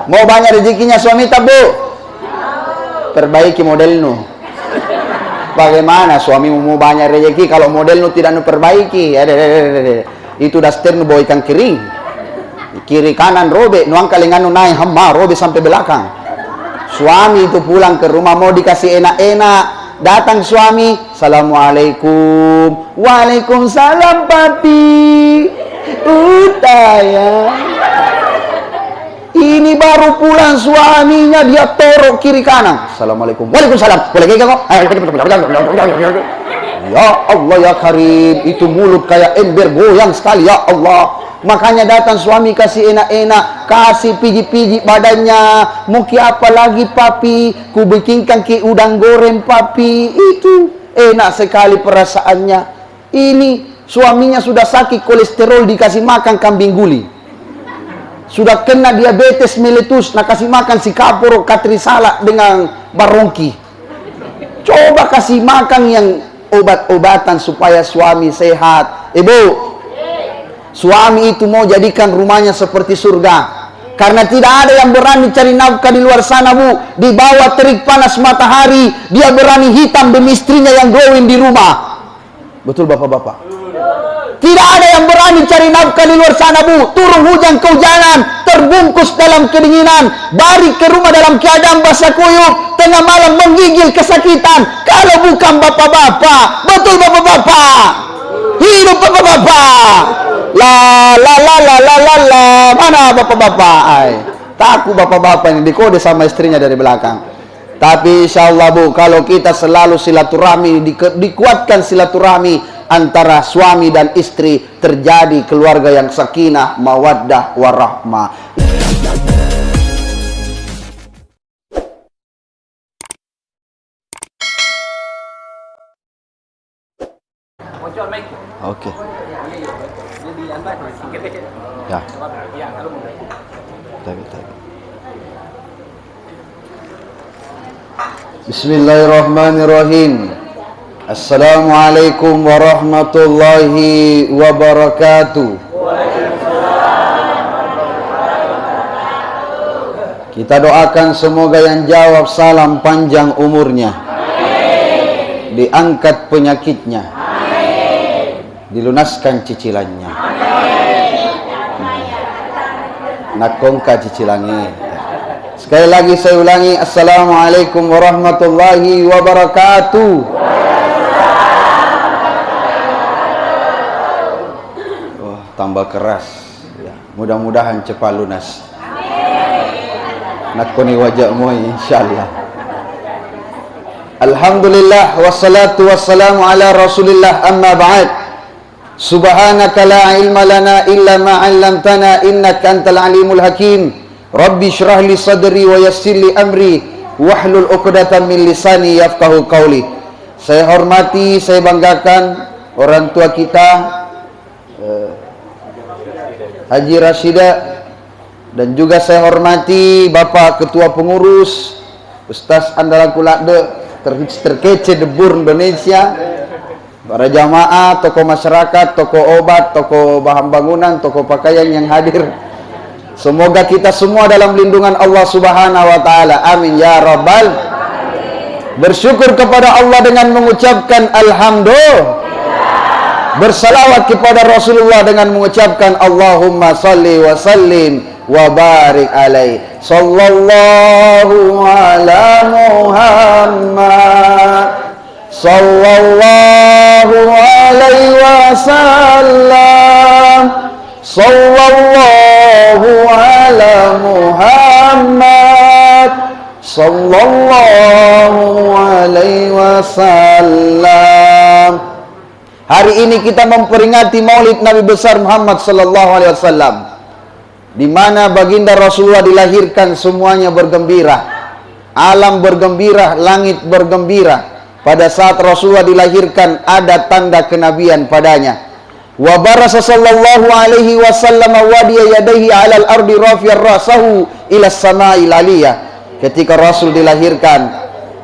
Mau banyak rezekinya suami tak, Bu? Perbaiki modelmu. Bagaimana suami mau banyak rezeki kalau modelmu tidak perbaiki? Itu dasar nu bawa ikan kering. Kiri kanan robek, nuang kalinganu naik hamba robek sampai belakang. Suami itu pulang ke rumah mau dikasih enak-enak, datang suami, assalamualaikum, waalaikumsalam papi, utaya. Ini baru pulang suaminya dia torok kiri kanan, assalamualaikum, waalaikumsalam, boleh kok? Ya Allah ya Karim, itu mulut kayak ember goyang sekali ya Allah. Makanya datang suami kasih enak-enak, kasih piji-piji badannya. Mau ki apa lagi papi? Ku bikinkan ki udang goreng papi. Itu enak sekali perasaannya. Ini suaminya sudah sakit kolesterol dikasih makan kambing guli. Sudah kena diabetes meletus, nak kasih makan si kapur, katri salak dengan barongki. Coba kasih makan yang obat-obatan supaya suami sehat. Ibu, suami itu mau jadikan rumahnya seperti surga. Karena tidak ada yang berani cari nafkah di luar sana, Bu. Di bawah terik panas matahari, dia berani hitam demi istrinya yang glowing di rumah. Betul Bapak-bapak? Tidak ada yang berani cari nafkah di luar sana, Bu. Turun hujan kehujanan, terbungkus dalam kedinginan, balik ke rumah dalam keadaan basah kuyup, tengah malam menggigil kesakitan. Kalau bukan Bapak-bapak, betul Bapak-bapak? Hidup Bapak-bapak. La la la la la la la. Mana Bapak-bapak? Takut Bapak-bapak ini dikode sama istrinya dari belakang. Tapi insya Allah, Bu, kalau kita selalu silaturahmi, dikuatkan silaturahmi antara suami dan istri, terjadi keluarga yang sakinah, mawaddah, warahmah. Oke. Ya. Bismillahirrahmanirrahim. Assalamualaikum warahmatullahi wabarakatuh. Kita doakan semoga yang jawab salam panjang umurnya, diangkat penyakitnya, dilunaskan cicilannya, nakongka cicilannya. Sekali lagi saya ulangi, assalamualaikum warahmatullahi wabarakatuh. Wah, tambah keras ya. Mudah-mudahan cepat lunas. Nakoni wajahmu insyaallah. Alhamdulillah wassalatu wassalamu ala Rasulillah, amma ba'd. Subhanaka la ilma lana illa ma 'allamtana innaka antal alimul hakim. Rabbi syrah li sadri wa yassir li amri wahlul 'uqdatam min lisani yafqahu qawli. Saya hormati, saya banggakan orang tua kita Haji Rashida, dan juga saya hormati Bapak Ketua Pengurus Ustaz Andalan Kulakde terkece debur Indonesia, para jamaah, tokoh masyarakat, tokoh obat, tokoh bahan bangunan, tokoh pakaian yang hadir. Semoga kita semua dalam lindungan Allah Subhanahu wa taala. Amin ya rabbal. Bersyukur kepada Allah dengan mengucapkan alhamdulillah. Bersalawat kepada Rasulullah dengan mengucapkan Allahumma salli wa sallim wa barik alaihi. Sallallahu ala Muhammad. Sallallahu alaihi wasallam. Sallallahu ala Muhammad. Sallallahu alaihi wasallam. Hari ini kita memperingati Maulid Nabi besar Muhammad sallallahu alaihi wasallam, di mana baginda Rasulullah dilahirkan, semuanya bergembira, alam bergembira, langit bergembira. Pada saat Rasulullah dilahirkan ada tanda kenabian padanya. Wa barasa sallallahu alaihi wasallam wadiya yadayhi 'alal ardi rafi'ar rasahu ila as-sama'il 'aliyah. Ketika Rasul dilahirkan,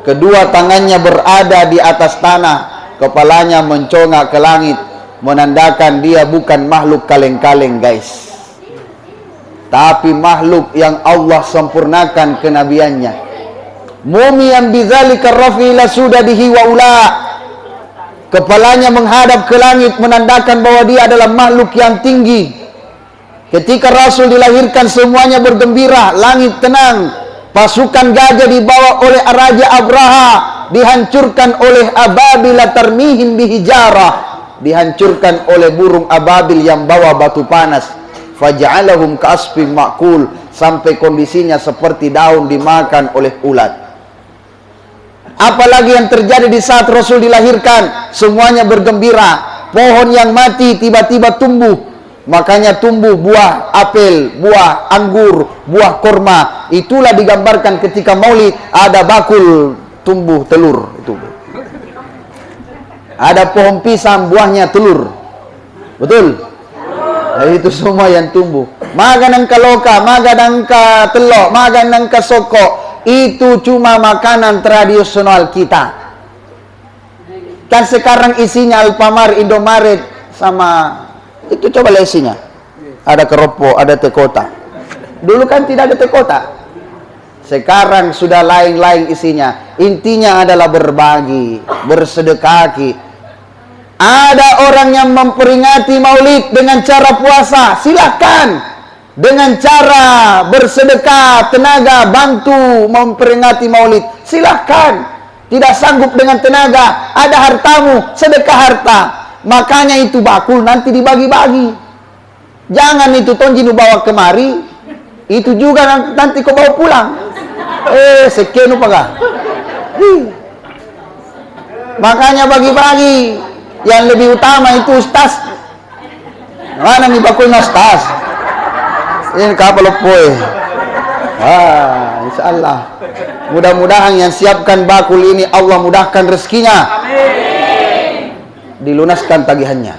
kedua tangannya berada di atas tanah, kepalanya mencongak ke langit, menandakan dia bukan makhluk kaleng-kaleng, guys. tapi makhluk yang Allah sempurnakan kenabiannya. Mumiyan bidzalika rafi'ila sudadihi wa ula. Kepalanya menghadap ke langit menandakan bahwa dia adalah makhluk yang tinggi. Ketika Rasul dilahirkan semuanya bergembira, langit tenang. Pasukan gajah dibawa oleh Raja Abraha, dihancurkan oleh ababila tarmihim bihijarah, dihancurkan oleh burung ababil yang bawa batu panas. Faja'alahum ka'asfin ma'kul, sampai kondisinya seperti daun dimakan oleh ulat. Apalagi yang terjadi di saat Rasul dilahirkan, semuanya bergembira. Pohon yang mati tiba-tiba tumbuh. Makanya tumbuh buah apel, buah anggur, buah korma. Itulah digambarkan ketika Maulid, ada bakul tumbuh telur itu. Ada pohon pisang, buahnya telur. Betul? Nah, itu semua yang tumbuh. Maga nangka loka, maga nangka telok, maga nangka soko. Itu cuma makanan tradisional kita. Kan sekarang isinya Alfamart, Indomaret sama itu, coba lihat isinya. Ada keropok, ada tekota. Dulu kan tidak ada tekota. Sekarang sudah lain-lain isinya. Intinya adalah berbagi, bersedekah. Ada orang yang memperingati Maulid dengan cara puasa, silakan. Dengan cara bersedekah, tenaga, bantu memperingati Maulid, silakan. Tidak sanggup dengan tenaga, ada hartamu, sedekah harta. Makanya itu bakul nanti dibagi-bagi. Jangan itu tonjinu bawa kemari, itu juga nanti kau bawa pulang. Sekian upah. Makanya bagi-bagi. Yang lebih utama itu ustaz. Mana nih bakulnya ustaz? Ini kapal opoy. Insyaallah. Mudah-mudahan yang siapkan bakul ini Allah mudahkan rezekinya. Dilunaskan tagihannya.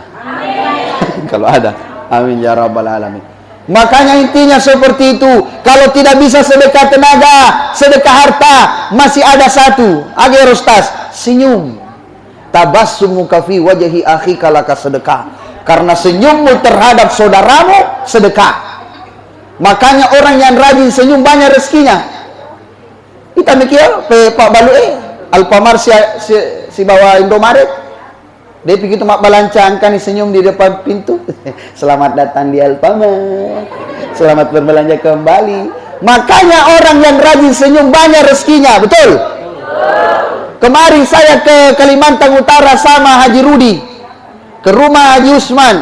Kalau ada. Amin ya rabbal alamin. Makanya intinya seperti itu. Kalau tidak bisa sedekah tenaga, sedekah harta, masih ada satu. Agar ustaz, senyum. Tabassumuka fi wajhi akhika laka sedekah. Karena senyummu terhadap saudaramu sedekah. Makanya orang yang rajin senyum banyak rezekinya. Kita mikir Pak Balu Alfamart si bawa Indomaret. Dia begitu mak balancang kan senyum di depan pintu. Selamat datang di Alfamart. Selamat berbelanja kembali. Makanya orang yang rajin senyum banyak rezekinya, betul? Kemarin saya ke Kalimantan Utara sama Haji Rudi. Ke rumah Haji Usman.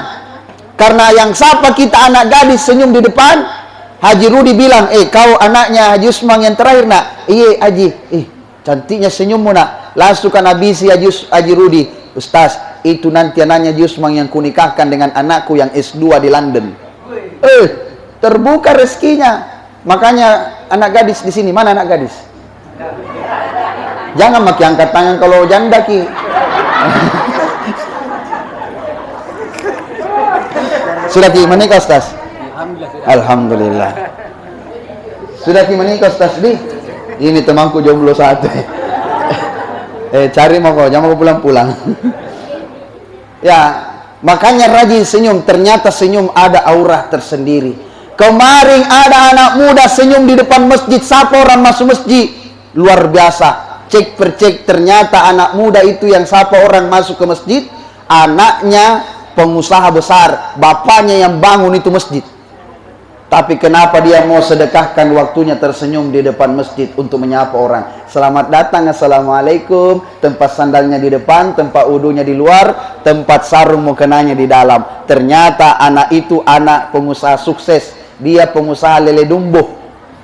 Karena yang sapa kita anak gadis senyum di depan, Haji Rudi bilang, kau anaknya Haji Usman yang terakhir nak? Iya Haji. Cantiknya senyummu nak. Langsung kan habisi Haji Rudi. Ustaz, itu nanti anaknya Haji Usman yang kunikahkan dengan anakku yang S2 di London. Terbuka rezekinya. Makanya anak gadis di sini, mana anak gadis? Jangan maki angkat tangan kalau janda ki. Sudah ki menikah Ustaz? Alhamdulillah. Sudah ki menikah Ustaz di? Ini temanku jomblo satu. Cari mau kok, jangan mau pulang-pulang. Ya, makanya rajin senyum. Ternyata senyum ada aura tersendiri. Kemarin ada anak muda senyum di depan masjid. Sapa orang masuk masjid? Luar biasa. Cek per cek, ternyata anak muda itu yang sapa orang masuk ke masjid, anaknya pengusaha besar, bapaknya yang bangun itu masjid. Tapi kenapa dia mau sedekahkan waktunya tersenyum di depan masjid untuk menyapa orang? Selamat datang, assalamualaikum. Tempat sandalnya di depan, tempat udunya di luar, tempat sarung mukenanya di dalam. Ternyata anak itu anak pengusaha sukses. Dia pengusaha lele dumbuh.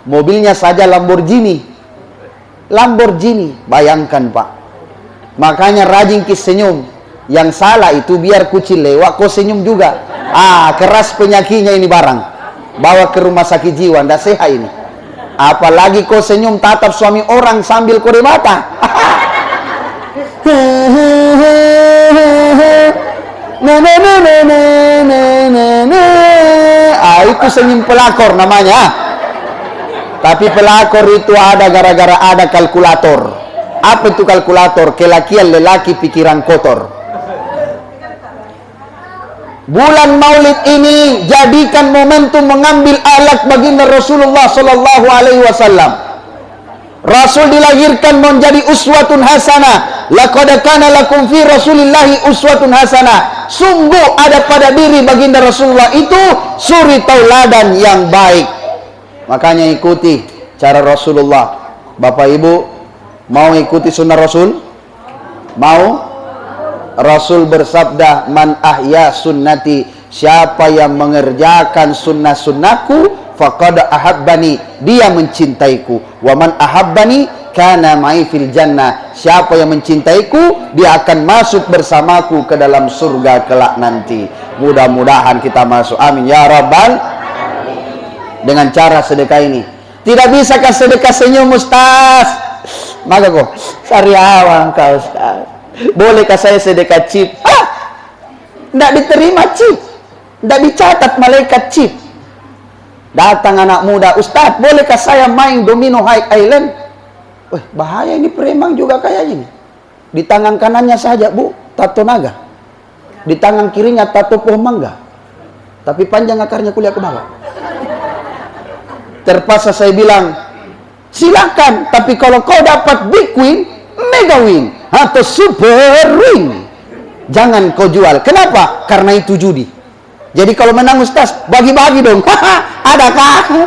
Mobilnya saja Lamborghini. Bayangkan Pak. Makanya rajin kis senyum. Yang salah itu biar kucing lewat kau senyum juga. Keras penyakitnya ini barang. Bawa ke rumah sakit jiwa, ndak sehat ini. Apalagi kau senyum tatap suami orang sambil kode mata. Itu senyum pelakor namanya. Tapi pelakor itu ada gara-gara ada kalkulator. Apa itu kalkulator? Kelakian lelaki pikiran kotor. Bulan Maulid ini jadikan momentum mengambil alat baginda Rasulullah sallallahu alaihi wasallam. Rasul dilahirkan menjadi uswatun hasanah. Laqad kana lakum fi Rasulillahi uswatun hasanah. Sungguh ada pada diri baginda Rasulullah itu suri tauladan yang baik. Makanya ikuti cara Rasulullah. Bapak Ibu mau ikuti sunnah Rasul? Mau? Rasul bersabda, man ahya sunnati, siapa yang mengerjakan sunnah-sunnahku, faqad ahabbani, dia mencintaiku. Wa man ahabbani kana ma'i fil jannah, siapa yang mencintaiku, dia akan masuk bersamaku ke dalam surga kelak nanti. Mudah-mudahan kita masuk, amin ya rabbal. Dengan cara sedekah ini. Tidak bisakah sedekah senyum, Ustaz? Maka kok sariawan kau, Ustaz. Bolehkah saya sedekah chip? Tidak diterima chip, tidak dicatat malaikat chip. Datang anak muda, Ustaz, bolehkah saya main domino high island? Bahaya ini, preman juga kayaknya ini. Di tangan kanannya saja, Bu, tato naga. Di tangan kirinya tato pohon mangga. Tapi panjang akarnya kuliah ke bawah. Terpaksa saya bilang, silakan, tapi kalau kau dapat big win, mega win, atau super win, jangan kau jual. Kenapa? Karena itu judi. Jadi kalau menang Ustaz, bagi-bagi dong. Adakah?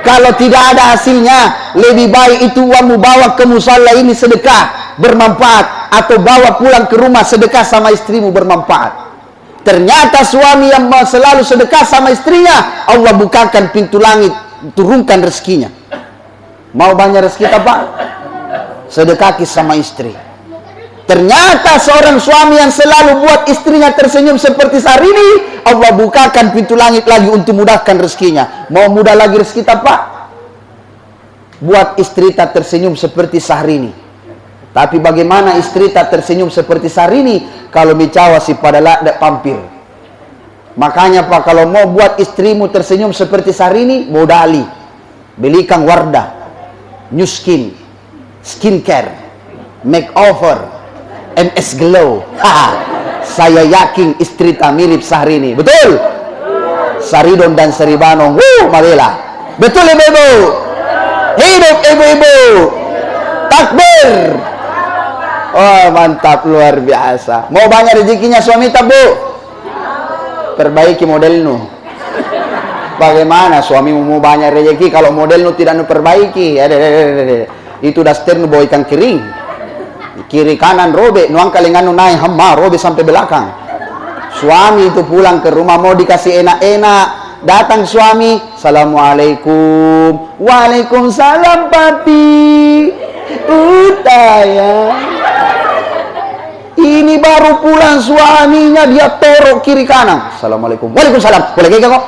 Kalau tidak ada hasilnya, lebih baik itu uangmu bawa ke musala ini sedekah, bermanfaat. Atau bawa pulang ke rumah sedekah sama istrimu, bermanfaat. Ternyata suami yang selalu sedekah sama istrinya, Allah bukakan pintu langit, turunkan rezekinya. Mau banyak rezeki apa? Sedekah sama istri. Ternyata seorang suami yang selalu buat istrinya tersenyum seperti Syahrini, Allah bukakan pintu langit lagi untuk mudahkan rezekinya. Mau mudah lagi rezeki apa? Buat istri tak tersenyum seperti Syahrini. Tapi bagaimana istri tak tersenyum seperti Syahrini kalau bicara si pada ladak pampir? Makanya Pak, kalau mau buat istrimu tersenyum seperti Syahrini, modali. Belikan Wardah, New Skin, skincare, makeover, MS Glow. Saya yakin istri tak mirip Syahrini. Betul? Saridon dan Seribanong. Marilah. Betul ibu-ibu? Hidup ibu-ibu. Takbir. Oh mantap, luar biasa. Mau banyak rezekinya suami tak, Bu? Perbaiki modelmu. Bagaimana suamimu mau banyak rezeki kalau modelmu tidak perbaiki? Itu daster nu bawa ikan kering. Kiri kanan robek, nuang kalenganu naik hama robek sampai belakang. Suami itu pulang ke rumah mau dikasih enak-enak, datang suami, Assalamualaikum. Waalaikumsalam papi. Utaya. Ini baru pulang suaminya, dia torok kiri kanan. Assalamualaikum. Waalaikumsalam. Boleh kek kok?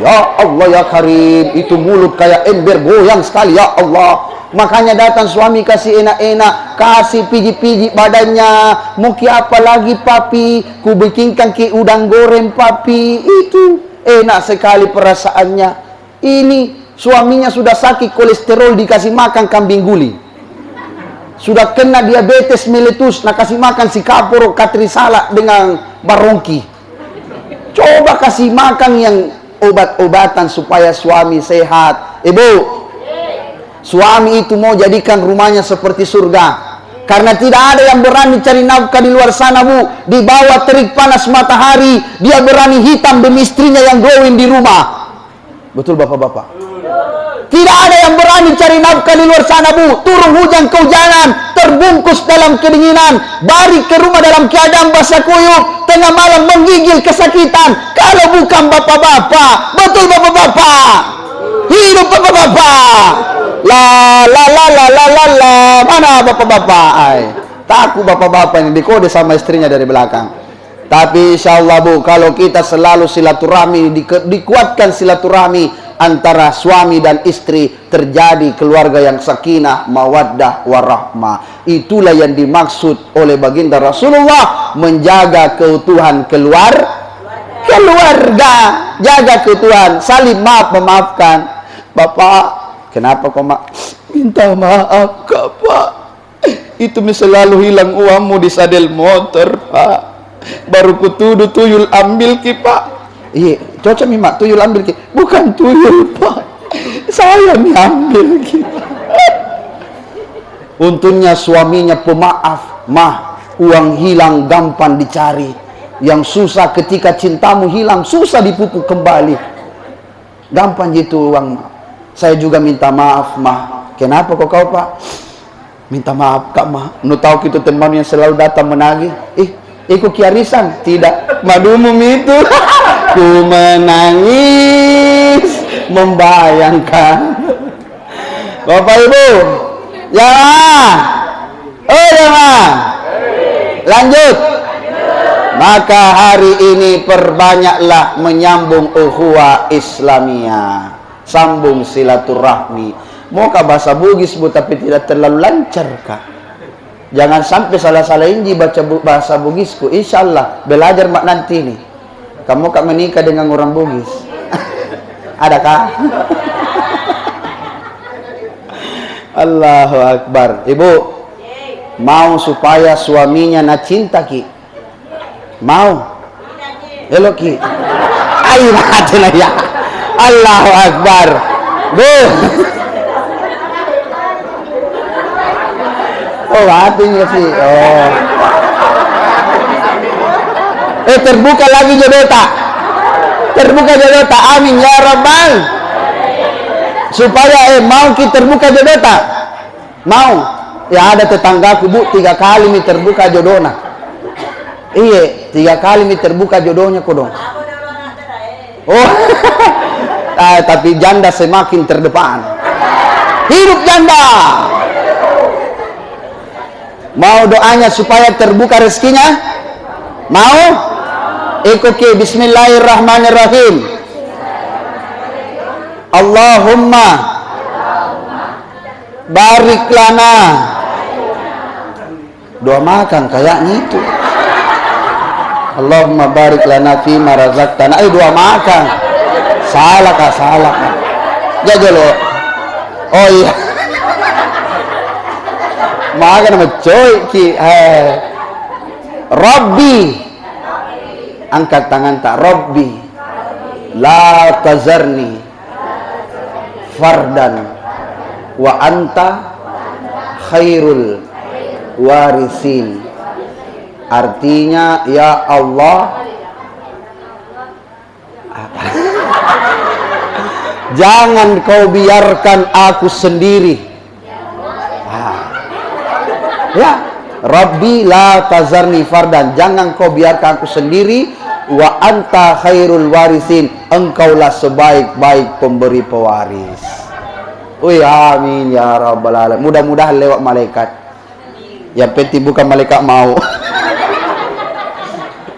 Ya Allah ya Karim, itu mulut kayak ember goyang sekali ya Allah. Makanya datang suami kasih enak-enak, kasih pijit-pijit badannya. Mau ki apa lagi papi? Ku bikinkan ki udang goreng papi. Itu enak sekali perasaannya. Ini suaminya sudah sakit kolesterol dikasih makan kambing guling. Sudah kena diabetes meletus, nak kasih makan si kapur, katrisala dengan barongki. Coba kasih makan yang obat-obatan supaya suami sehat. Ibu, suami itu mau jadikan rumahnya seperti surga. Karena tidak ada yang berani cari nafkah di luar sana, Bu. Di bawah terik panas matahari, dia berani hitam demi istrinya yang glowing di rumah. Betul bapak-bapak? Tidak ada yang berani cari nafkah di luar sana, Bu. Turun hujan kehujanan, terbungkus dalam kedinginan, balik ke rumah dalam keadaan basah kuyup, tengah malam menggigil kesakitan. Kalau bukan bapak-bapak, betul bapak-bapak? Hidup bapak-bapak. La la la la la la la. Mana bapak-bapak? Takut bapak-bapak ini dikode sama istrinya dari belakang. Tapi insya Allah, Bu, kalau kita selalu silaturahmi, dikuatkan silaturahmi antara suami dan istri, terjadi keluarga yang sakinah, mawaddah, warahmah. Itulah yang dimaksud oleh baginda Rasulullah, menjaga keutuhan keluarga. Jaga keutuhan, saling maaf memaafkan. Bapak, kenapa kok minta maaf kak, Pak? Itu selalu hilang uangmu di sadel motor, Pak. Baru kutuduh tuyul ambil ki Pak. Iya, cocok nih mak, tuyul ambil ki. Bukan tuyul Pak, saya nih ambil ki. Untungnya suaminya pemaaf. Mah, uang hilang gampang dicari. Yang susah ketika cintamu hilang, susah dipupuk kembali. Gampang gitu uang mah. Saya juga minta maaf mah. Kenapa kok kau Pak? Minta maaf Kak mah. Nu tahu gitu teman yang selalu datang menagih. Ikut kiarisan? Tidak. Madumu itu. Ku menangis membayangkan. Bapak Ibu, ya oh ya lanjut. Maka hari ini perbanyaklah menyambung ukhuwah Islamiyah, sambung silaturahmi. Mau bahasa Bugis Bu, tapi tidak terlalu lancar Kak. Jangan sampai salah-salah ini baca bahasa Bugisku. Insya Allah belajar mak nanti nih. Kamu Kak menikah dengan orang Bugis. Adakah? Allahu Akbar. Ibu, mau supaya suaminya na cinta ki? Mau? Elok ki? Ayo mati ya. Allahu Akbar. Bu. Oh, hatinya sih. Oh. Terbuka lagi jodoh tak? Terbuka jodoh tak? Amin ya Rabbal. Supaya mau kita terbuka jodoh tak? Mau? Ya ada tetanggaku Bu, 3 kali mi terbuka jodohnya. Iya, 3 kali mi terbuka jodohnya kodong. Oh. Tapi janda semakin terdepan. Hidup janda. Mau doanya supaya terbuka rezekinya? Mau? Ikuti bismillahirrahmanirrahim. Allahumma barik lana. Doa makan kayaknya itu. Allahumma barik lana fi ma razaqtana. Doa makan. Salah Kak. Jaga lo. Oh iya. Makan sama coy ki. Rabbi. Angkat tangan tak. Rabbi. La tazarni fardan wa anta khairul warisin. Artinya ya Allah, jangan kau biarkan aku sendiri. Ya, Rabbi la tazarni fardan, jangan kau biarkan aku sendiri. Wa anta khairul warisin, engkaulah sebaik-baik pemberi pewaris. Amin ya rabbal alamin. Mudah-mudahan lewat malaikat. Yang penting bukan malaikat mau.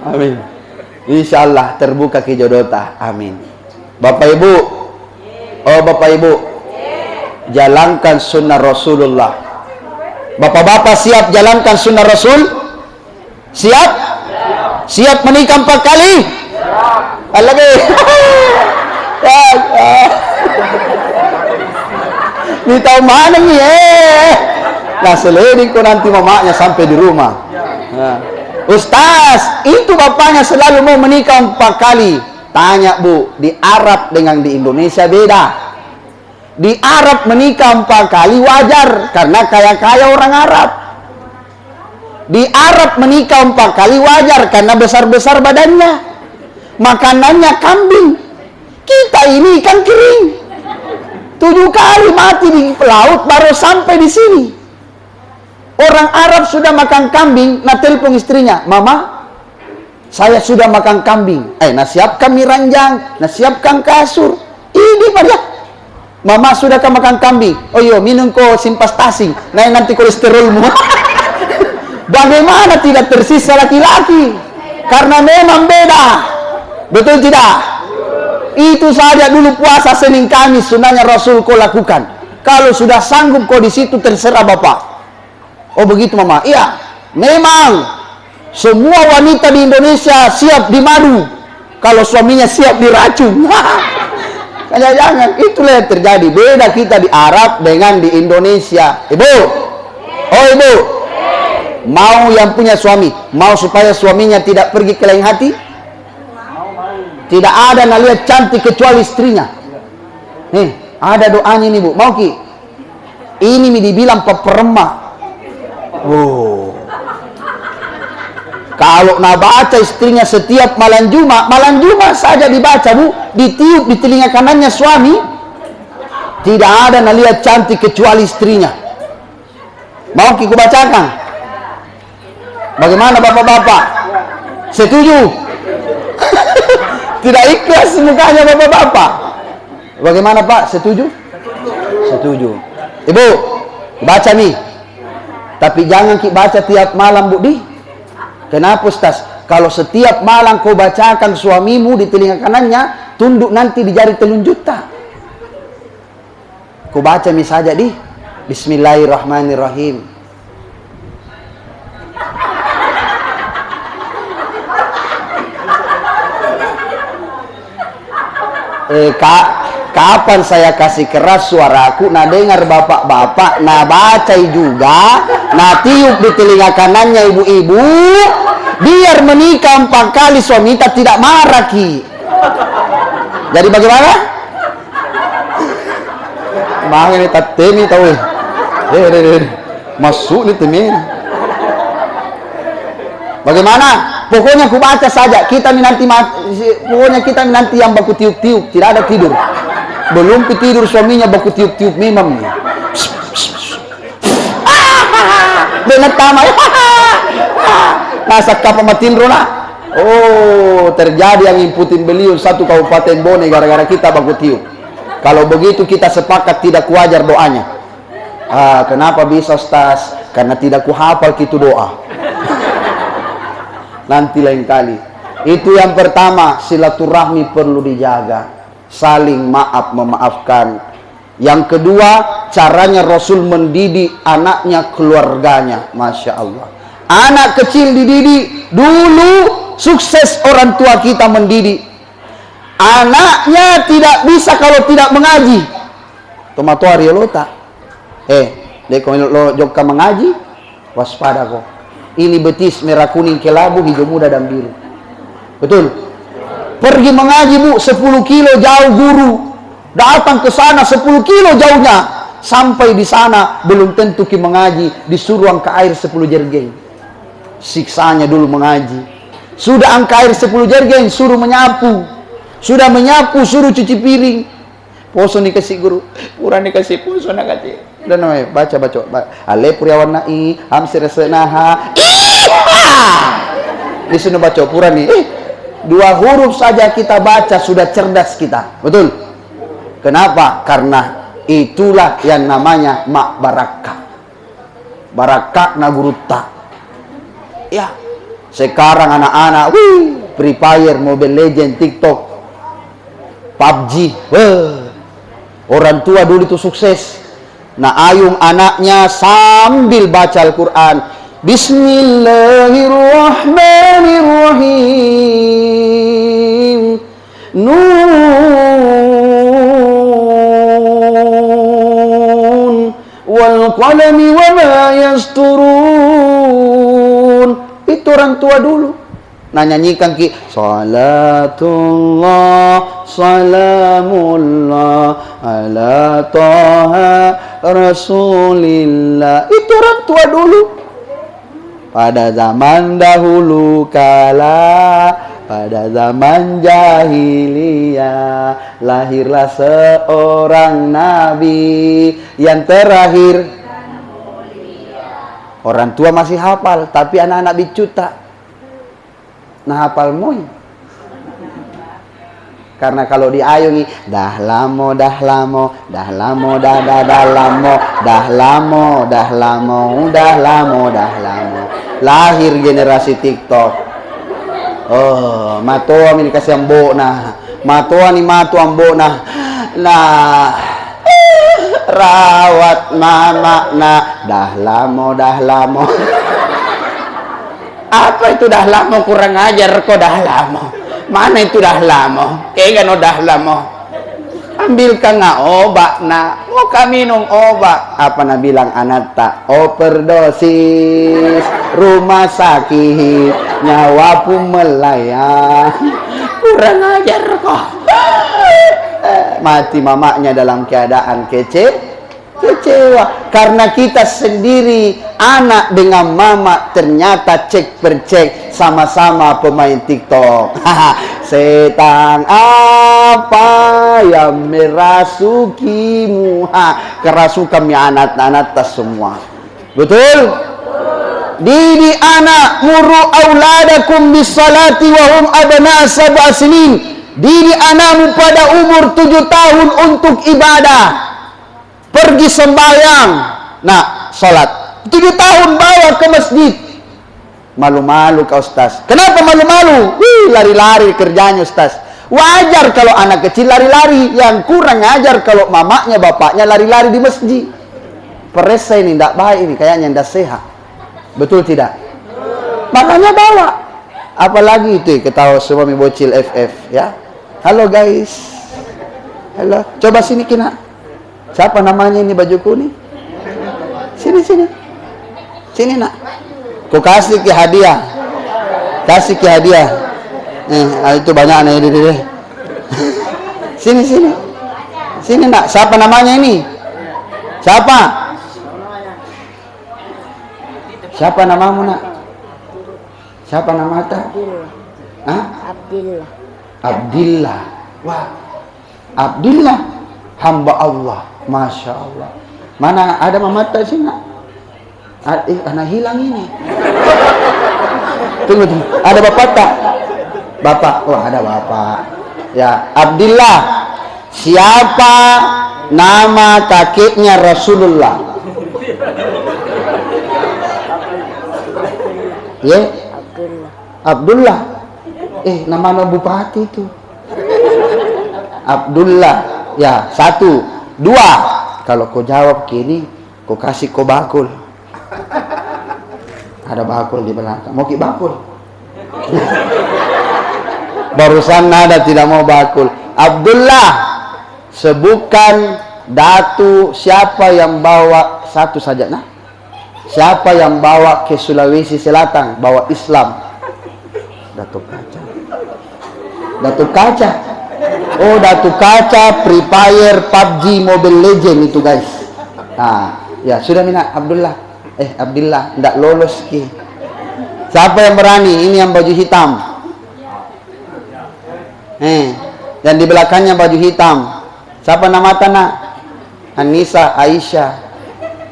Amin. Insyaallah terbuka ke jodoh ta. Amin. Bapak Ibu, Bapak Ibu, jalankan sunnah Rasulullah. Bapak-bapak siap jalankan sunnah Rasul? Siap? Siap menikah 4 kali? Lagi. Ini tahu mana nih Nah selidik kok nanti mamanya sampai di rumah. Ustaz, itu bapaknya selalu mau menikah 4 kali. Tanya Bu, di Arab dengan di Indonesia beda. Di Arab menikah 4 kali wajar, karena kaya-kaya orang Arab. Di Arab menikah 4 kali wajar, karena besar-besar badannya. Makanannya kambing. Kita ini ikan kering. 7 kali mati di laut baru sampai di sini. Orang Arab sudah makan kambing, nah telepon istrinya, Mama, saya sudah makan kambing. Nah siapkan mie ranjang, nah siapkan kasur. Ini pada Mama sudah makan kambing. Oh iya, minum kok simpastasi. Nah nanti kolesterolmu. Bagaimana tidak tersisa laki-laki? Karena memang beda. Betul tidak? Itu saja dulu puasa Senin Kamis sunnahnya Rasul kau lakukan. Kalau sudah sanggup kau di situ terserah Bapak. Oh begitu Mama. Iya, memang semua wanita di Indonesia siap dimadu kalau suaminya siap diracun. Jangan, itulah yang terjadi. Beda kita di Arab dengan di Indonesia. Ibu, oh Ibu, Mau yang punya suami, mau supaya suaminya tidak pergi ke lain hati? Tidak ada nalia cantik kecuali istrinya. Nih, ada doanya nih Bu. Mau Ki? Ini dibilang peperemah. Oh. Kalau nak baca istrinya setiap malam Jumat saja dibaca Bu, ditiup di telinga kanannya suami. Tidak ada nalia cantik kecuali istrinya. Mau Ki kubacakan? Bagaimana Bapak-bapak? Setuju? Tidak ikhlas mukanya Bapak-bapak. Bagaimana Pak? Setuju? Setuju. Ibu, baca nih. Tapi jangan Ki baca tiap malam Bu di. Kenapa Ustaz? Kalau setiap malam kau bacakan suamimu di telinga kanannya, tunduk nanti di jari telunjuta. Kau baca nih saja di. Bismillahirrahmanirrahim. Kapan saya kasih keras suaraku, nah dengar bapak-bapak, nah baca juga, nah tiup di telinga kanannya ibu-ibu, biar menikah 4 kali suami tidak marah Ki. Jadi bagaimana? Mahal ini tatemi tahu. Masuk nih temen. Bagaimana? Pokoknya ku baca saja. Pokoknya kita nanti yang baku tiup-tiup, tidak ada tidur. Belum tidur suaminya baku tiup-tiup memang. Dengan tamai. Nasa kapamatin rona. Oh, terjadi yang imputin beliau 1 kabupaten Bone gara-gara kita baku tiup. Kalau begitu kita sepakat tidak kuajar doanya. Kenapa bisa Ustaz? Karena tidak kuhafal gitu doa. Nanti lain kali. Itu yang pertama, silaturahmi perlu dijaga. Saling maaf memaafkan. Yang kedua, caranya Rasul mendidik anaknya, keluarganya. Masya Allah. Anak kecil dididik. Dulu sukses orang tua kita mendidik. Anaknya tidak bisa kalau tidak mengaji. Tomatuari lota. Deko lo jokka mengaji, waspada kok. Ini betis merah kuning kelabu hijau muda dan biru. Betul? Pergi mengaji Bu 10 kilo jauh guru. Datang ke sana 10 kilo jauhnya. Sampai di sana belum tentu Ki mengaji, disuruh angka air 10 jergen. Siksanya dulu mengaji. Sudah angka air 10 jergen suruh menyapu. Sudah menyapu suruh cuci piring. Poso nih kasih guru, pura nih kasih poso nak kasih. Dan namanya baca. Ale puriawan nai, hamsir senaha. Di sini baca pura nih. 2 huruf saja kita baca sudah cerdas kita. Betul? Kenapa? Karena itulah yang namanya mak barakah. Barakah naguruta. Ya. Sekarang anak-anak, Free Fire, Mobile Legend, TikTok, PUBG. Orang tua dulu itu sukses. Nah, ayung anaknya sambil baca Al-Quran. Bismillahirrahmanirrahim. Nun wal qalami wa ma yasturun. Itu orang tua dulu. Nah, nyanyikan Ki, salatullah salamullah ala toha rasulillah. Itu orang tua dulu. Pada zaman dahulu kala, pada zaman jahiliyah, lahirlah seorang nabi yang terakhir. Orang tua masih hafal, tapi anak-anak bicuta nah hafal moy. Karena kalau diayungi dah lamo lahir generasi TikTok. Oh, matoa ini kasih ambo nah. Matoa ni matu ambo nah. Nah, rawat mama nah dah lamo. Apa itu dah lama? Kurang ajar kok dah lama. Mana itu dah lama? Kayaknya no dah lama. Ambilkan nga obat nak. Mau kami minum obat. Apa nak bilang anak tak? Overdosis, rumah sakit, nyawa pun melayang. Kurang ajar kok. Mati mamanya dalam keadaan kecewa. Karena kita sendiri, anak dengan mama ternyata cek per cek sama-sama pemain TikTok. Setan apa yang merasukimu? Kerasukan mi anak-anak tas semua. Betul? Didi anak muru auladakum bisalati wa hum abna sab'a sinin. Didi anakmu pada umur 7 tahun untuk ibadah. Pergi sembahyang. Nah, salat. 7 tahun bawa ke masjid. Malu-malu kau Ustaz. Kenapa malu-malu? Lari-lari kerjanya Ustaz. Wajar kalau anak kecil lari-lari. Yang kurang ajar kalau mamanya, bapaknya lari-lari di masjid. Peresa ini tidak baik ini. Kayaknya tidak sehat. Betul tidak? Makanya bawa. Apalagi itu ketawa suami bocil FF ya. Halo guys. Halo. Coba sini kina. Siapa namanya ini baju kuning? Sini. Sini nak. Ku kasih ke hadiah. Kasih ke hadiah. Itu banyak nih deh. Sini. Sini nak. Siapa namanya ini? Siapa? Siapa namamu nak? Siapa nama ta? Abdillah. Wah. Abdillah. Hamba Allah. Masya Allah. Mana ada mamata sih nak? Anak hilang ini. Tunggu. Ada bapak tak? Bapak. Wah ada bapak. Ya. Abdillah. Siapa nama kakeknya Rasulullah? Ya? Abdullah. Nama bupati itu. Abdullah. Ya, 1, 2. Kalau kau jawab kini, kau kasih kau bakul. Ada bakul di belakang. Mau ki bakul? Barusan ada tidak mau bakul. Abdullah. Sebutkan datu siapa yang bawa satu saja nah. Siapa yang bawa ke Sulawesi Selatan, bawa Islam? Datuk Kaca. Oh, Datuk Kaca, Free Fire, PUBG, Mobile Legend itu guys. Nah, ya sudah mina Abdullah. Abdillah, ndak lolos ki. Siapa yang berani? Ini yang baju hitam. Dan di belakangnya baju hitam. Siapa nama tanah? Anissa,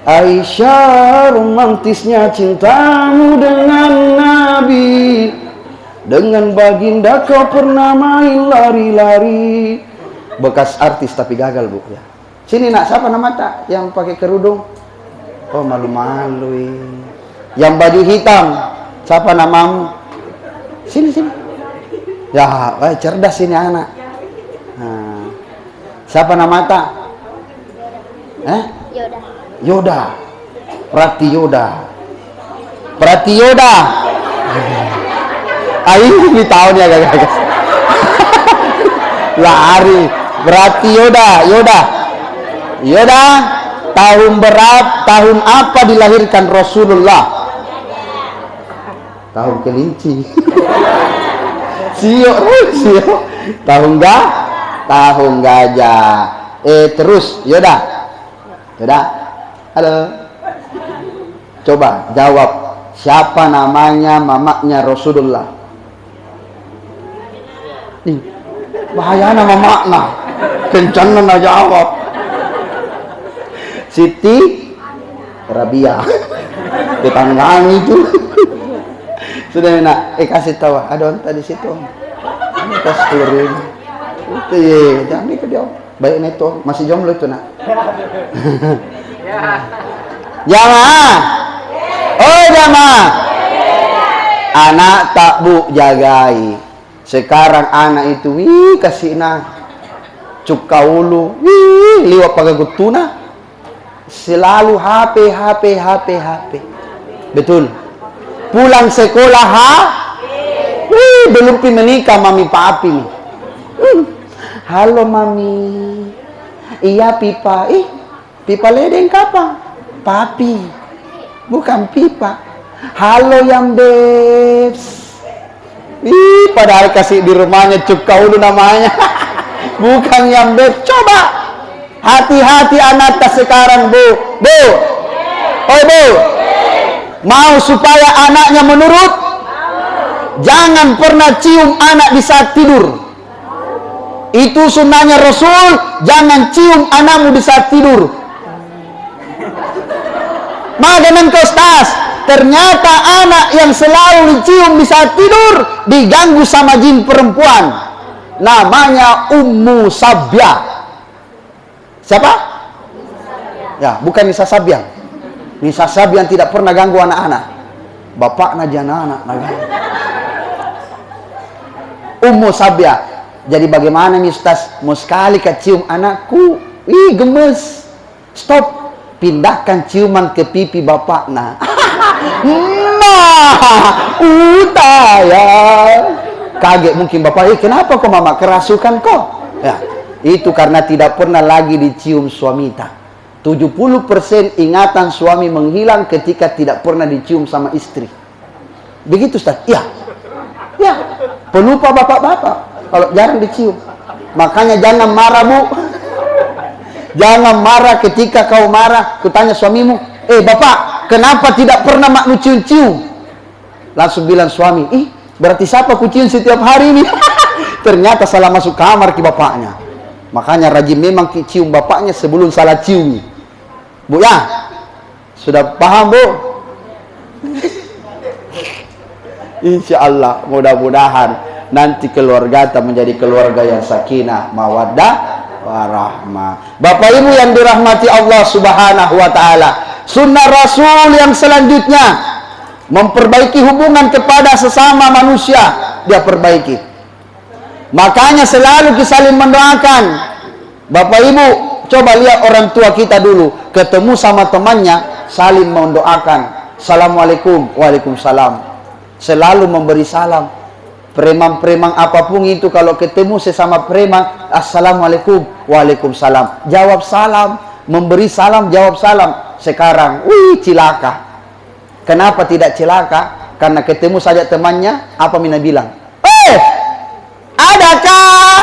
Aisyah, romantisnya cintamu dengan Nabi. Dengan baginda kau pernah main lari-lari. Bekas artis tapi gagal bu ya. Sini nak, siapa nama tak yang pakai kerudung? Oh malu-malu. Yang baju hitam, siapa namamu? Sini. Ya, cerdas ini anak. Nah, siapa nama tak? Yoda. Pratioda. Ini di tahun ya guys. Lari. Pratioda. Yoda. Tahun apa dilahirkan Rasulullah? Tahun kelinci. Sio. Tahun gajah. Terus Yoda. Halo. Coba jawab. Siapa namanya mamanya Rasulullah? Bahaya nama makna. Kencang na jawab. Siti Rabia. Tetanggaan itu. Sudah nak. Kasih tahu. Ada onta di situ. Ini tas turun. Itu ye. Jangan ikut dia. Baik neto. Masih jomblo itu nak. Jamaah. Oh jamaah. Anak tak bu jagai. Sekarang anak itu kasih cuk kaulu liwat pagagutuna selalu HP. Betul. Pulang sekolah belum menikah mami papi. Halo mami. Iya pipa. Pipa ledeng kapan? Papi. Bukan pipa. Halo yang bebs. Padahal kasih di rumahnya Cuk Kaulu namanya. Bukan yang bebs. Coba. Hati-hati anak sekarang, Bu. Bu. Oh, Bu. Mau supaya anaknya menurut? Jangan pernah cium anak di saat tidur. Itu sunnahnya Rasul. Jangan cium anakmu di saat tidur. Maganan ke Ustaz, ternyata anak yang selalu dicium di saat tidur diganggu sama jin perempuan. Namanya Ummu Sabyah. Siapa? Ya, bukan Nisa Sabyang. Nisa Sabyang tidak pernah ganggu anak-anak. Bapaknya jangan anak. Ummu Sabyah. Jadi bagaimana nih Ustaz? Mau sekali kecium anakku, gemes. Stop. Pindahkan ciuman ke pipi bapaknya. Utaya. Kaget mungkin bapak, kenapa kok mama kerasukan kok? Ya, itu karena tidak pernah lagi dicium suamita. 70% ingatan suami menghilang ketika tidak pernah dicium sama istri. Begitu Ustaz? Ya. Ya, pelupa bapak-bapak kalau jarang dicium. Makanya jangan marah, Bu. Jangan marah ketika kau marah. Kutanya suamimu, bapak, kenapa tidak pernah mak lu cium-cium? Langsung bilang suami, berarti siapa ku cium setiap hari ini? Ternyata salah masuk kamar ke bapaknya. Makanya rajin memang cium bapaknya sebelum salah cium. Bu ya, sudah paham Bu? Insya Allah, mudah-mudahan nanti keluarga kita menjadi keluarga yang sakinah, mawaddah, warahmah. Bapak Ibu yang dirahmati Allah Subhanahu wa taala, sunnah Rasul yang selanjutnya memperbaiki hubungan kepada sesama manusia, dia perbaiki. Makanya selalu kita saling mendoakan. Bapak Ibu, coba lihat orang tua kita dulu, ketemu sama temannya saling mendoakan. Assalamualaikum, waalaikumsalam. Selalu memberi salam. Preman-preman apapun itu kalau ketemu sesama preman, assalamualaikum, waalaikumsalam, jawab salam, memberi salam, jawab salam. Sekarang, cilaka. Kenapa tidak celaka? Karena ketemu saja temannya, apa Mina bilang? Adakah?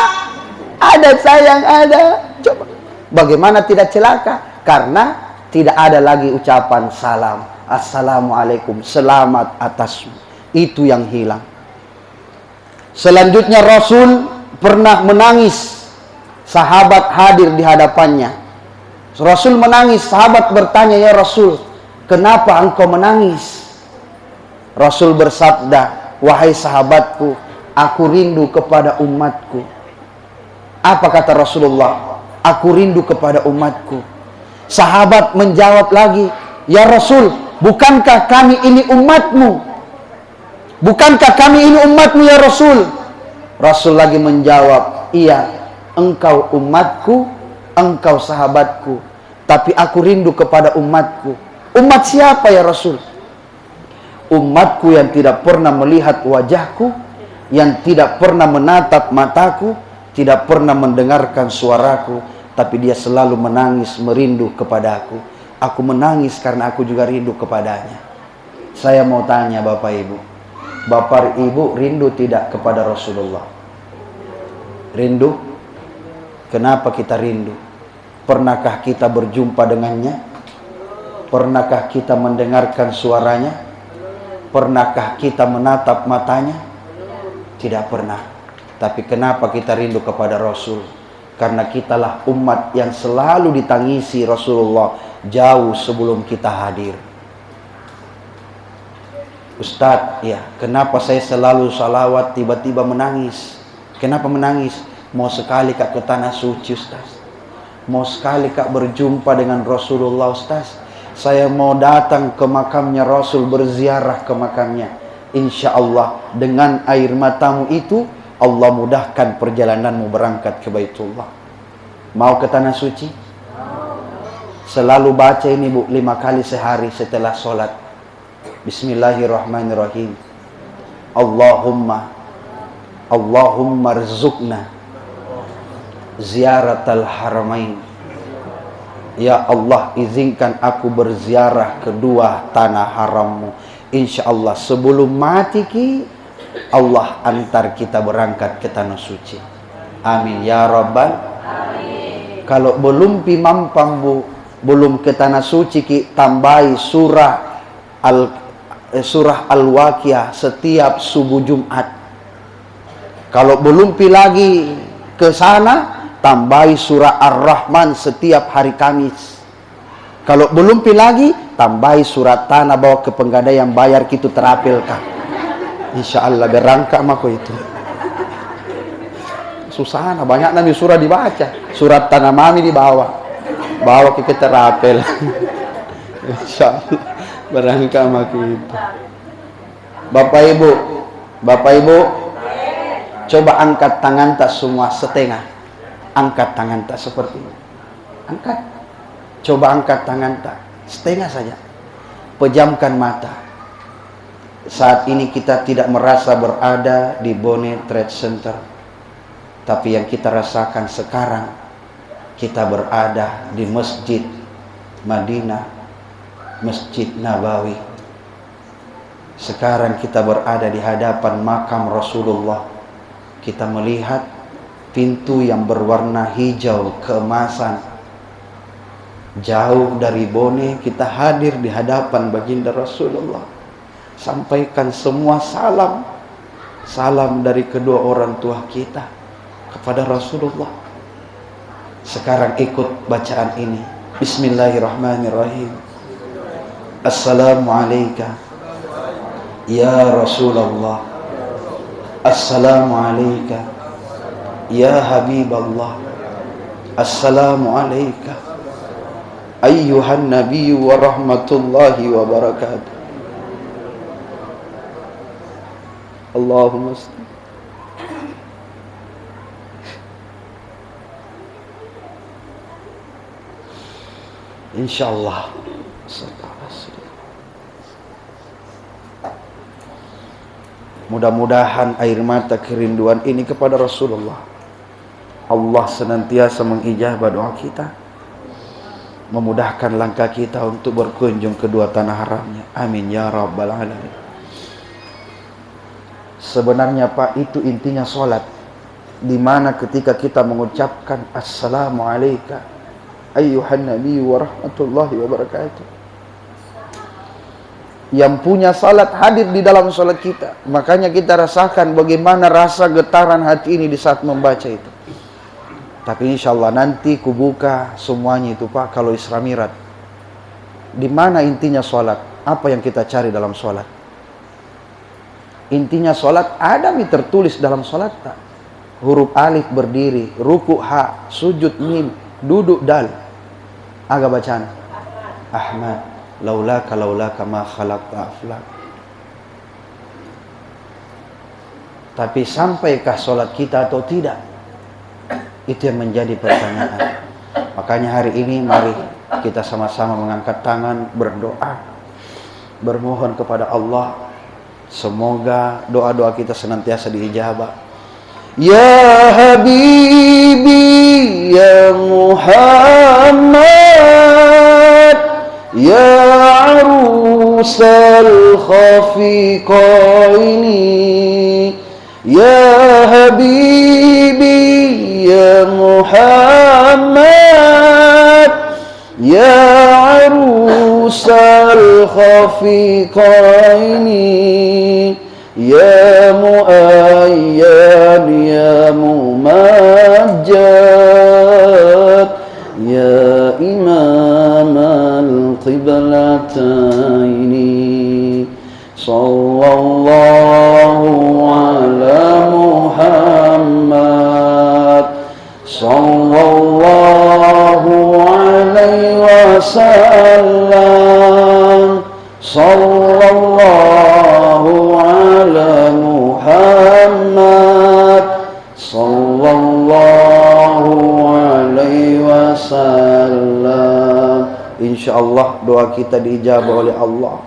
Ada sayang, ada. Coba. Bagaimana tidak celaka? Karena tidak ada lagi ucapan salam, assalamualaikum, selamat atasmu. Itu yang hilang. Selanjutnya Rasul pernah menangis. Sahabat hadir di hadapannya. Rasul menangis. Sahabat bertanya, ya Rasul, kenapa engkau menangis? Rasul bersabda, wahai sahabatku, aku rindu kepada umatku. Apa kata Rasulullah? Aku rindu kepada umatku. Sahabat menjawab lagi, ya Rasul, bukankah kami ini umatmu? Bukankah kami ini umatmu ya Rasul? Rasul lagi menjawab, iya, engkau umatku, engkau sahabatku, tapi aku rindu kepada umatku. Umat siapa ya Rasul? Umatku yang tidak pernah melihat wajahku, yang tidak pernah menatap mataku, tidak pernah mendengarkan suaraku, tapi dia selalu menangis merindu kepadaku. Aku menangis karena aku juga rindu kepadanya. Saya mau tanya Bapak Ibu, Bapak Ibu rindu tidak kepada Rasulullah? Rindu? Kenapa kita rindu? Pernahkah kita berjumpa dengannya? Pernahkah kita mendengarkan suaranya? Pernahkah kita menatap matanya? Tidak pernah. Tapi kenapa kita rindu kepada Rasul? Karena kitalah umat yang selalu ditangisi Rasulullah jauh sebelum kita hadir. Ustadz, ya, kenapa saya selalu salawat tiba-tiba menangis? Kenapa menangis? Mau sekali kak ke tanah suci Ustadz. Mau sekali kak berjumpa dengan Rasulullah Ustadz. Saya mau datang ke makamnya Rasul, berziarah ke makamnya. Insya Allah dengan air matamu itu Allah mudahkan perjalananmu berangkat ke Baitullah. Mau ke tanah suci? Selalu baca ini Bu 5 kali sehari setelah sholat. Bismillahirrahmanirrahim. Allahumma rizukna ziyaratal haramain Ya Allah, izinkan aku berziarah kedua tanah harammu. Insya Allah sebelum mati ki, Allah antar kita berangkat ke tanah suci. Amin ya Rabbal. Amin. Kalau belum pi mampang bu, belum ke tanah suci ki, tambahi surah Al-Waqiah setiap subuh Jumat. Kalau belum pi lagi ke sana, tambahi surah Ar-Rahman setiap hari Kamis. Kalau belum pi lagi, tambahi surat tanah bawa ke penggadaian bayar kitu terapilkan. Insya Allah berangkat mako itu. Susah nah, banyak nanti surah dibaca. Surat tanah mami dibawa. Bawa ke terapil. Insya Allah berangkat mako itu. Bapak Ibu, coba angkat tangan tak semua setengah. Angkat tangan tak seperti ini. Angkat. Coba angkat tangan tak setengah saja. Pejamkan mata. Saat ini kita tidak merasa berada di Boneh Trade Center. Tapi yang kita rasakan sekarang, kita berada di Masjid Madinah, Masjid Nabawi. Sekarang kita berada di hadapan makam Rasulullah. Kita melihat pintu yang berwarna hijau keemasan. Jauh dari Boneh kita hadir di hadapan baginda Rasulullah. Sampaikan semua salam dari kedua orang tua kita kepada Rasulullah. Sekarang ikut bacaan ini. Bismillahirrahmanirrahim. Assalamualaikum ya Rasulullah. Assalamualaikum ya Habiballah. Assalamualaikum ayyuhan nabiyyu wa rahmatullahi wa barakatuh. Allahumma salli. Insyaallah. Mudah-mudahan air mata kerinduan ini kepada Rasulullah, Allah senantiasa mengijabah doa kita, memudahkan langkah kita untuk berkunjung kedua tanah haramnya. Amin ya Rabbal Alamin. Sebenarnya Pak, itu intinya sholat, di mana ketika kita mengucapkan Assalamualaikum ayyuhan nabiyyu wa rahmatullahi wa barakatuh, yang punya salat hadir di dalam salat kita. Makanya kita rasakan bagaimana rasa getaran hati ini di saat membaca itu. Tapi insya Allah nanti kubuka semuanya itu Pak, kalau Isra Mi'raj. Di mana intinya salat? Apa yang kita cari dalam salat? Intinya salat ada yang tertulis dalam salat tak? Huruf alif berdiri, ruku ha, sujud mim, duduk dal. Agak bacaan Ahmad laulaka ma khalaqta aflak. Tapi sampaikah salat kita atau tidak? Itu yang menjadi pertanyaan. Makanya hari ini mari kita sama-sama mengangkat tangan, berdoa, bermohon kepada Allah, semoga doa-doa kita senantiasa diijabah. Ya Habibi ya Muhammad ya arusal khafiqaini ya Habibi ya Muhammad ya arusal khafiqaini ya mu'ayyad ya mumajjad ya imam al-qiblataini sallallahu ala Muhammad sallallahu alaihi wasallam sallallahu ala Muhammad sallallahu alaihi wasallam. Insyaallah doa kita diijabah oleh Allah.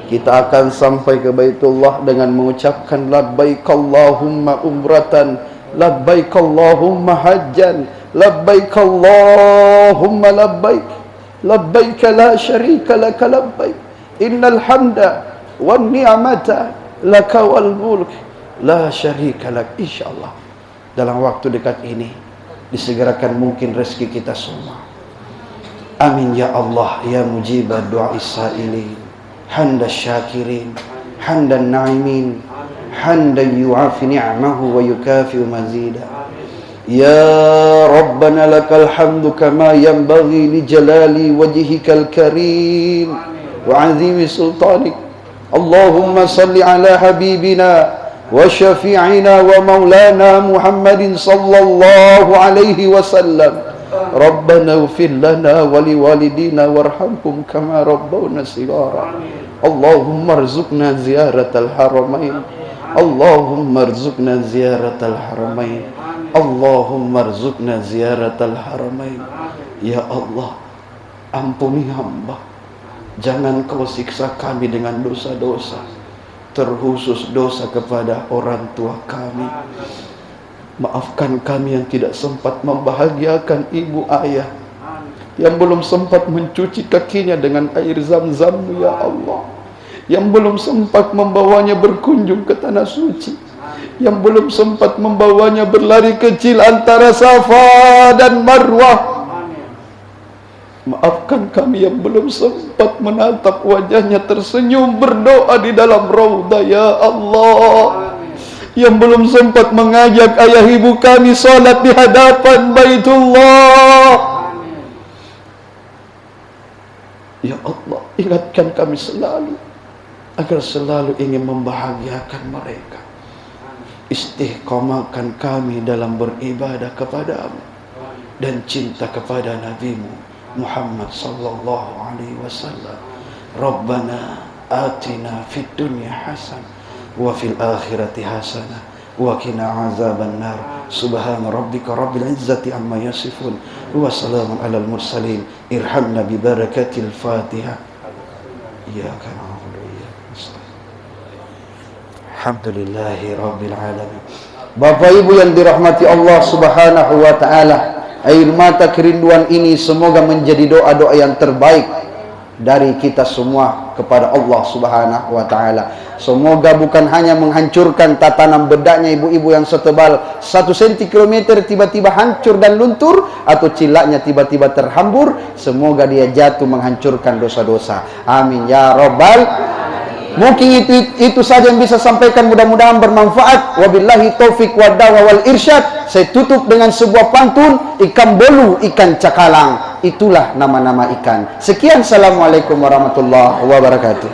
Kita akan sampai ke Baitullah dengan mengucapkan labbaik Allahumma umratan, labbaik Allahumma hajjan, labbaik Allahumma labbaik. labbaik la syarika lak labbaik, innal hamda wan ni'mata laka wal mulk la syarika lak. Insyaallah dalam waktu dekat ini disegerakan mungkin rezeki kita semua. Amin ya Allah ya mujibad du'ais sa'ilin, hamdan syakirin, hamdan na'imin, hamdan yu'afi ni'amahu wa yukafi mazida. Ya Rabbana lakal hamdu kama yanbaghi li jalali wajhikal karim wa 'azimi sultanik. Allahumma salli ala habibina wa syafi'ina wa maulana Muhammadin sallallahu alaihi wasallam. Rabbana ighfir lana wa liwalidina warhamhum kama rabbawna shighara. Allahumma arzuqna ziyaratal haramain. Allahumma arzuqna ziyaratal haramain. Allahumma arzuqna ziyaratal haramain. Ya Allah, ampuni hamba, jangan kau siksa kami dengan dosa-dosa, terkhusus dosa kepada orang tua kami. Maafkan kami yang tidak sempat membahagiakan ibu ayah, yang belum sempat mencuci kakinya dengan air zam-zam, ya Allah, yang belum sempat membawanya berkunjung ke tanah suci, yang belum sempat membawanya berlari kecil antara Safa dan Marwah. Maafkan kami yang belum sempat menatap wajahnya tersenyum berdoa di dalam raudhah, ya Allah, yang belum sempat mengajak ayah ibu kami salat di hadapan Baitullah. Ya Allah, ingatkan kami selalu agar selalu ingin membahagiakan mereka. Istiqomahkan kami dalam beribadah kepadamu dan cinta kepada Nabi-Mu Muhammad sallallahu alaihi wasallam. Rabbana atina fid dunya hasanah wa fil akhirati hasanah wa qina azaban nar. Subhana rabbika rabbil izzati amma yasifun wa salamun alal mursalin. Irhamna bi barakatil Fatihah. Iyyaka na'budu wa iyyaka nasta'in. Alhamdulillahi rabbil alamin. Bapak Ibu yang dirahmati Allah Subhanahu wa taala, air mata kerinduan ini semoga menjadi doa-doa yang terbaik dari kita semua kepada Allah Subhanahu wa taala. Semoga bukan hanya menghancurkan tatanan bedaknya ibu-ibu yang setebal 1 cm tiba-tiba hancur dan luntur, atau cilaknya tiba-tiba terhambur. Semoga dia jatuh menghancurkan dosa-dosa. Amin ya rabbal. Mungkin itu saja yang bisa sampaikan, mudah-mudahan bermanfaat. Wabillahi taufik wa dawa wal irsyad. Saya tutup dengan sebuah pantun, ikan bolu, ikan cakalang, itulah nama-nama ikan. Sekian, assalamualaikum warahmatullahi wabarakatuh.